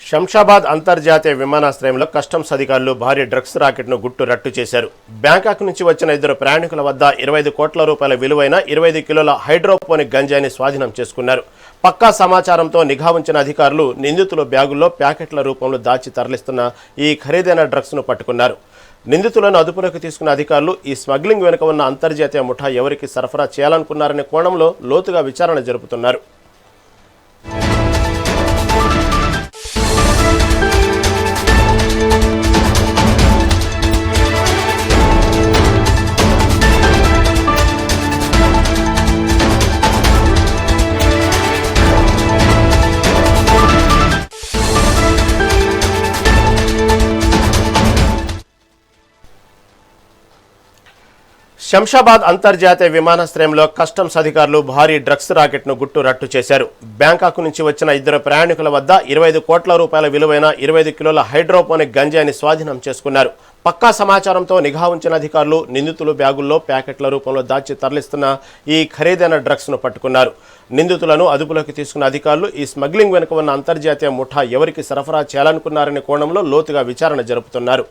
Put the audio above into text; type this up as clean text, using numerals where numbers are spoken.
శంషాబాద్ అంతర్జాతీయ విమానాశ్రయంలో కస్టమ్స్ అధికారులు భారీ డ్రగ్స్ రాకెట్ను గుట్టు రట్టు చేశారు. బ్యాంకాక్ నుంచి వచ్చిన 2 ప్రయాణికుల వద్ద 25 కోట్ల రూపాయల విలువైన 25 కిలోల హైడ్రోపోనిక్ గంజాయిని స్వాధీనం చేసుకున్నారు. పక్కా సమాచారంతో నిఘా ఉంచిన అధికారులు నిందితుల బ్యాగుల్లో ప్యాకెట్ల రూపంలో దాచి తరలిస్తున్న ఈ ఖరీదైన డ్రగ్స్ను పట్టుకున్నారు. నిందితులను అదుపులోకి తీసుకున్న అధికారులు ఈ స్మగ్లింగ్ వెనుక ఉన్న అంతర్జాతీయ ముఠా ఎవరికి సరఫరా చేయాలనుకున్నారనే కోణంలో లోతుగా విచారణ జరుపుతున్నారు. శంషాబాద్ అంతర్జాతీయ విమానాశ్రయంలో కస్టమ్స్ అధికారులు భారీ డ్రగ్స్ రాకెట్ను గుట్టు రట్టు చేశారు. బ్యాంకాక్ నుంచి వచ్చిన 2 ప్రయాణికుల వద్ద 25 కోట్ల రూపాయల విలువైన 25 కిలోల హైడ్రోపోనిక్ గంజాయిని స్వాధీనం చేసుకున్నారు. పక్కా సమాచారంతో నిఘా ఉంచిన అధికారులు నిందితులు బ్యాగుల్లో ప్యాకెట్ల రూపంలో దాచి తరలిస్తున్న ఈ ఖరీదైన డ్రగ్స్ను పట్టుకున్నారు. నిందితులను అదుపులోకి తీసుకున్న అధికారులు ఈ స్మగ్లింగ్ వెనుక ఉన్న అంతర్జాతీయ ముఠా ఎవరికి సరఫరా చేయాలనుకున్నారనే కోణంలో లోతుగా విచారణ జరుపుతున్నారు.